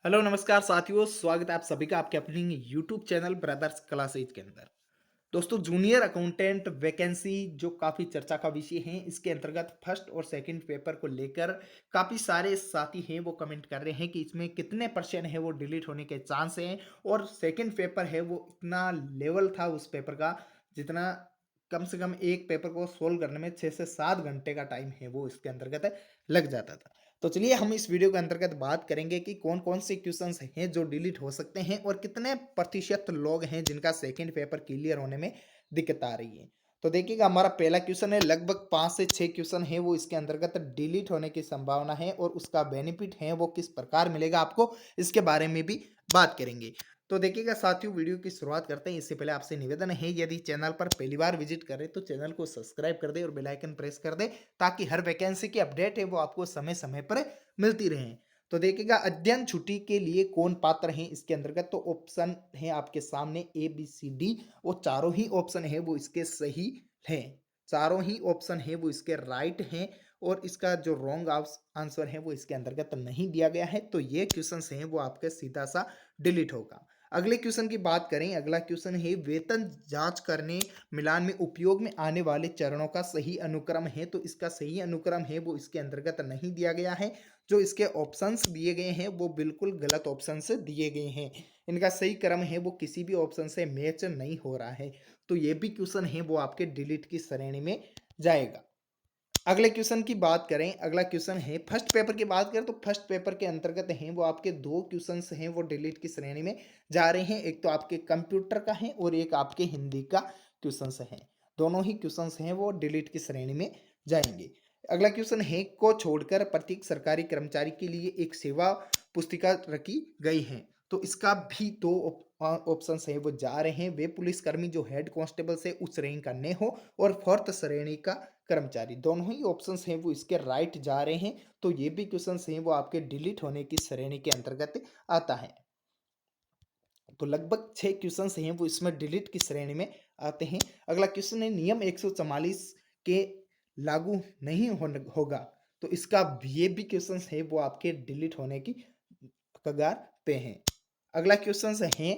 Hello नमस्कार साथियों, स्वागत है आप सभी का आपके अपने यूट्यूब चैनल ब्रदर्स क्लासेज के अंदर। दोस्तों, जूनियर अकाउंटेंट वैकेंसी जो काफ़ी चर्चा का विषय है, इसके अंतर्गत फर्स्ट और सेकंड पेपर को लेकर काफ़ी सारे साथी हैं वो कमेंट कर रहे हैं कि इसमें कितने परसेंट है वो डिलीट होने के चांस हैं। और सेकंड पेपर है वो इतना लेवल था उस पेपर का, जितना कम से कम एक पेपर को सोल्व करने में 6 से 7 घंटे का टाइम है वो इसके अंतर्गत लग जाता था। तो चलिए हम इस वीडियो के अंतर्गत बात करेंगे कि कौन-कौन से क्वेश्चंस हैं जो डिलीट हो सकते हैं और कितने प्रतिशत लोग हैं जिनका सेकंड पेपर क्लियर होने में दिक्कत आ रही है। तो देखिएगा, हमारा पहला क्वेश्चन है, लगभग 5 से 6 क्वेश्चन है वो इसके अंतर्गत डिलीट होने की संभावना है और उसका बेनिफिट है वो किस प्रकार मिलेगा आपको, इसके बारे में भी बात करेंगे। तो देखिएगा साथियों, वीडियो की शुरुआत करते हैं। इससे पहले आपसे निवेदन है, यदि चैनल पर पहली बार विजिट करें तो चैनल को सब्सक्राइब कर दे और बेल आइकन प्रेस कर दे, ताकि हर वैकेंसी की अपडेट है वो आपको समय समय पर मिलती रहे। तो देखिएगा, अध्ययन छुट्टी के लिए कौन पात्र है इसके अंतर्गत, तो ऑप्शन है आपके सामने ए बी सी डी। वो चारों ही ऑप्शन है वो इसके सही हैं। चारों ही ऑप्शन है वो इसके राइट हैं। और इसका जो रॉन्ग आंसर है वो इसके अंतर्गत नहीं दिया गया है। तो ये क्वेश्चन है वो आपके सीधा सा डिलीट होगा। अगले क्वेश्चन की बात करें, अगला क्वेश्चन है, वेतन जांच करने मिलान में उपयोग में आने वाले चरणों का सही अनुक्रम है। तो इसका सही अनुक्रम है वो इसके अंतर्गत नहीं दिया गया है। जो इसके ऑप्शंस दिए गए हैं वो बिल्कुल गलत ऑप्शंस दिए गए हैं। इनका सही क्रम है वो किसी भी ऑप्शन से मैच नहीं हो रहा है। तो ये भी क्वेश्चन है वो आपके डिलीट की श्रेणी में जाएगा। अगले क्वेश्चन की बात करें, अगला क्वेश्चन है, फर्स्ट पेपर की बात करें तो फर्स्ट पेपर के अंतर्गत हैं वो आपके दो क्वेश्चंस हैं वो डिलीट की श्रेणी में जा रहे हैं। एक तो आपके कंप्यूटर का है और एक आपके हिंदी का क्वेश्चंस है। दोनों ही क्वेश्चंस हैं वो डिलीट की श्रेणी में जाएंगे। अगला क्वेश्चन है, को छोड़कर प्रत्येक सरकारी कर्मचारी के लिए एक सेवा पुस्तिका रखी गई है। तो इसका भी दो ऑप्शन है वो जा रहे हैं। वे पुलिसकर्मी जो हेड कांस्टेबल से उच्च रैंक का न हो और फोर्थ श्रेणी का कर्मचारी, दोनों ही ऑप्शंस हैं वो इसके राइट जा रहे हैं। तो ये भी क्वेश्चंस हैं वो आपके डिलीट होने की श्रेणी के अंतर्गत आता है। तो लगभग 6 क्वेश्चंस हैं वो इसमें डिलीट की श्रेणी में आते हैं। अगला क्वेश्चन है, नियम 144 के लागू नहीं होगा। तो इसका ये भी क्वेश्चंस है वो आपके डिलीट होने की कगार पे हैं। अगला क्वेश्चन है,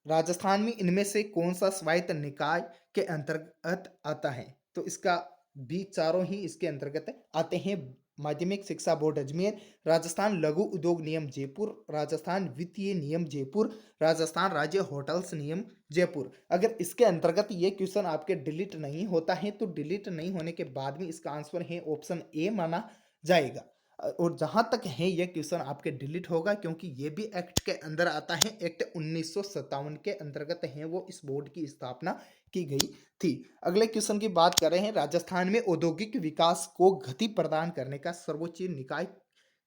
राजस्थान में इनमें से कौन सा स्वायत्त निकाय के अंतर्गत आता है। तो इसका भी चारों ही इसके अंतर्गत आते हैं। माध्यमिक शिक्षा बोर्ड अजमेर, राजस्थान लघु उद्योग नियम जयपुर, राजस्थान वित्तीय नियम जयपुर, राजस्थान राज्य होटल्स नियम जयपुर। अगर इसके अंतर्गत ये क्वेश्चन आपके डिलीट नहीं होता है तो डिलीट नहीं होने के बाद में इसका आंसर है ऑप्शन ए माना जाएगा। और जहां तक है ये क्वेश्चन आपके डिलीट होगा, क्योंकि ये भी एक्ट के अंदर आता है। एक्ट 1957 के अंतर्गत है वो इस बोर्ड की स्थापना की गई थी। अगले क्वेश्चन की बात कर रहे हैं, राजस्थान में औद्योगिक विकास को गति प्रदान करने का सर्वोच्च निकाय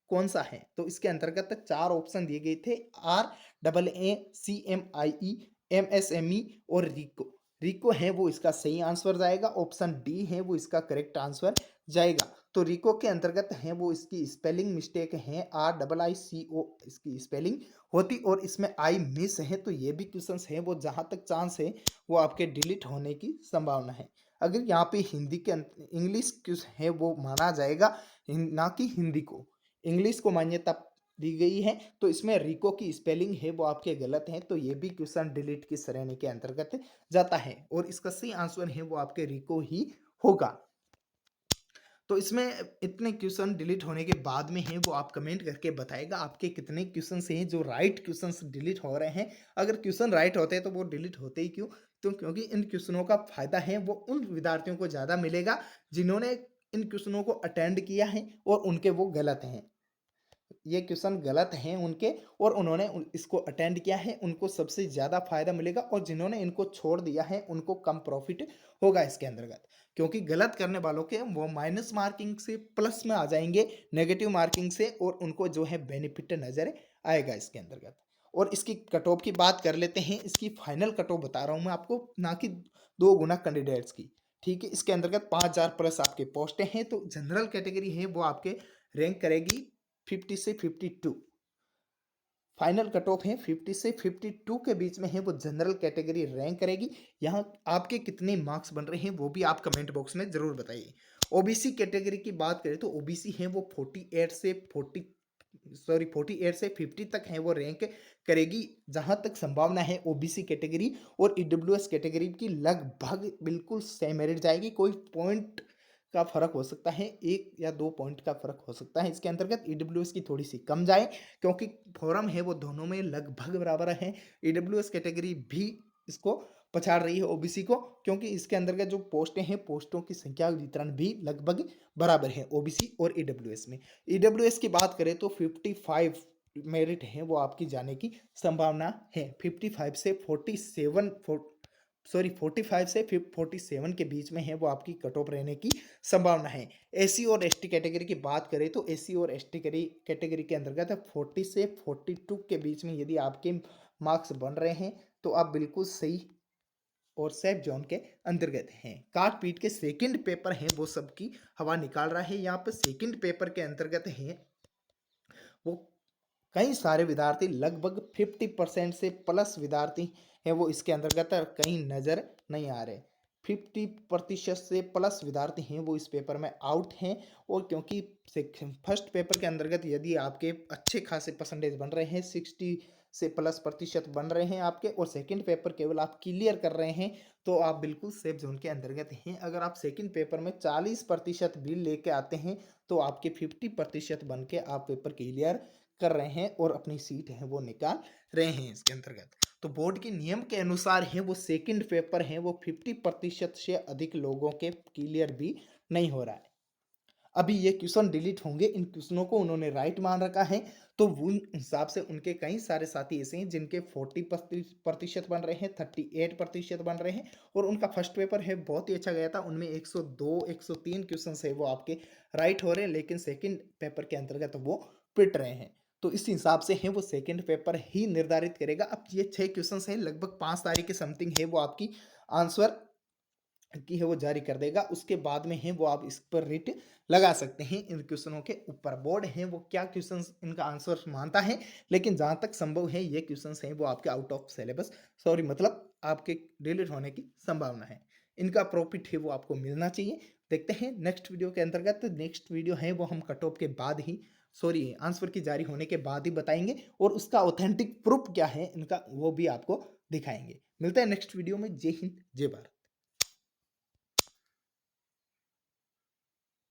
कौन सा है। तो इसके अंतर्गत चार ऑप्शन दिए गए थे, R double A, C M I E, M S M E और रिको। रिको है वो इसका सही आंसर जाएगा। ऑप्शन डी है वो इसका करेक्ट आंसर जाएगा। तो रिको के अंतर्गत है वो इसकी स्पेलिंग मिस्टेक है, आर डबल आई सी ओ इसकी स्पेलिंग होती और इसमें आई मिस है। तो ये भी क्वेश्चन है वो जहां तक चांस है वो आपके डिलीट होने की संभावना है। अगर यहाँ पे हिंदी के इंग्लिश है वो माना जाएगा, ना कि हिंदी को। इंग्लिश को मान्यता दी गई है तो इसमें रिको की स्पेलिंग है वो आपके गलत है। तो ये भी क्वेश्चन डिलीट की श्रेणी के अंतर्गत जाता है और इसका सही आंसर है वो आपके रिको ही होगा। तो इसमें इतने क्वेश्चन डिलीट होने के बाद में है वो आप कमेंट करके बताएगा आपके कितने क्वेश्चन हैं जो राइट क्वेश्चन डिलीट हो रहे हैं। अगर क्वेश्चन राइट होते हैं तो वो डिलीट होते ही क्यों, तो क्योंकि इन क्वेश्चनों का फायदा है वो उन विद्यार्थियों को ज़्यादा मिलेगा जिन्होंने इन क्वेश्चनों को अटेंड किया है और उनके वो गलत हैं। ये क्वेश्चन गलत हैं उनके और उन्होंने इसको अटेंड किया है, उनको सबसे ज़्यादा फायदा मिलेगा। और जिन्होंने इनको छोड़ दिया है उनको कम प्रॉफिट होगा इसके अंतर्गत, क्योंकि गलत करने वालों के वो माइनस मार्किंग से प्लस में आ जाएंगे, नेगेटिव मार्किंग से, और उनको जो है बेनिफिट नजर आएगा इसके अंतर्गत। और इसकी कट ऑफ की बात कर लेते हैं। इसकी फाइनल कट ऑफ बता रहा हूँ मैं आपको, ना कि 2 गुना कैंडिडेट्स की। ठीक है, इसके अंतर्गत 5,000 प्लस आपके पोस्टें हैं। तो जनरल कैटेगरी है वो आपके रैंक करेगी 50 से 52। फाइनल कट ऑफ है 50 से 52 के बीच में है वो जनरल कैटेगरी रैंक करेगी। यहाँ आपके कितने मार्क्स बन रहे हैं वो भी आप कमेंट बॉक्स में जरूर बताइए। ओबीसी कैटेगरी की बात करें तो ओबीसी है वो 48 से 40 सॉरी 48 से 50 तक है वो रैंक करेगी। जहाँ तक संभावना है ओबीसी कैटेगरी और ईडब्ल्यूएस कैटेगरी की लगभग बिल्कुल सेम मेरिट जाएगी। कोई पॉइंट का फ़र्क हो सकता है, 1 या 2 पॉइंट का फ़र्क हो सकता है। इसके अंतर्गत ईडब्ल्यूएस की थोड़ी-सी कम जाए क्योंकि फॉर्म है वो दोनों में लगभग बराबर है। ईडब्ल्यूएस कैटेगरी भी इसको पछाड़ रही है ओबीसी को, क्योंकि इसके अंतर्गत जो पोस्टें हैं, पोस्टों की संख्या वितरण भी लगभग बराबर है ओबीसी और ईडब्ल्यूएस में। ईडब्ल्यूएस की बात करें तो 55 मेरिट हैं वो आपकी जाने की संभावना है। 55 से 47 45 से 47 के बीच में है वो आपकी कट ऑफ रहने की संभावना है। एससी और एसटी कैटेगरी की बात करें तो एससी और एसटी कैटेगरी के अंतर्गत 40 से 42 के बीच में यदि आपके मार्क्स बन रहे हैं तो आप बिल्कुल सही और सेफ जोन के अंतर्गत हैं। काट पीट के सेकंड पेपर हैं वो सबकी हवा निकाल रहा है। यहाँ पर सेकंड पेपर के अंतर्गत हैं वो कई सारे विद्यार्थी, लगभग 50% से प्लस विद्यार्थी हैं वो इसके अंतर्गत कहीं नजर नहीं आ रहे। 50% से प्लस विद्यार्थी हैं वो इस पेपर में आउट हैं। और क्योंकि फर्स्ट पेपर के अंतर्गत यदि आपके अच्छे खासे परसेंटेज बन रहे हैं, 60 से प्लस प्रतिशत बन रहे हैं आपके, और सेकंड पेपर केवल आप क्लियर कर रहे हैं, तो आप बिल्कुल सेफ जोन के अंतर्गत हैं। अगर आप सेकंड पेपर में 40% भी लेके आते हैं तो आपके 50% बन के आप पेपर क्लियर कर रहे हैं और अपनी सीट है वो निकाल रहे हैं इसके अंतर्गत। तो बोर्ड के नियम के अनुसार है वो सेकंड पेपर है वो 50% से अधिक लोगों के क्लियर भी नहीं हो रहा है। अभी ये क्वेश्चन डिलीट होंगे, इन क्वेश्चनों को उन्होंने राइट मान रखा है, तो उन हिसाब से उनके कई सारे साथी ऐसे हैं जिनके 40% बन रहे हैं, 38% बन रहे हैं, और उनका फर्स्ट पेपर है बहुत ही अच्छा गया था। उनमें 102 103 क्वेश्चन है वो आपके राइट हो रहे हैं, लेकिन सेकंड पेपर के अंतर्गत वो पिट रहे हैं। तो इस हिसाब से है वो सेकंड पेपर ही निर्धारित करेगा। अब ये 6 क्वेश्चन हैं, लगभग 5 तारीख के समथिंग है वो आपकी आंसर की है वो जारी कर देगा। उसके बाद में है वो आप इस पर रिट लगा सकते हैं इन क्वेश्चनों के ऊपर। बोर्ड है वो क्या क्वेश्चन इनका आंसर मानता है, लेकिन जहां तक संभव है ये क्वेश्चन है वो आपके आउट ऑफ सिलेबस, सॉरी मतलब आपके डिलीट होने की संभावना है। इनका प्रॉफिट है वो आपको मिलना चाहिए। देखते हैं नेक्स्ट वीडियो के अंतर्गत। नेक्स्ट वीडियो है वो हम कट ऑफ के बाद ही, सॉरी आंसर की जारी होने के बाद ही बताएंगे, और उसका ऑथेंटिक प्रूफ क्या है इनका वो भी आपको दिखाएंगे। मिलता है नेक्स्ट वीडियो में। जय हिंद, जय भारत।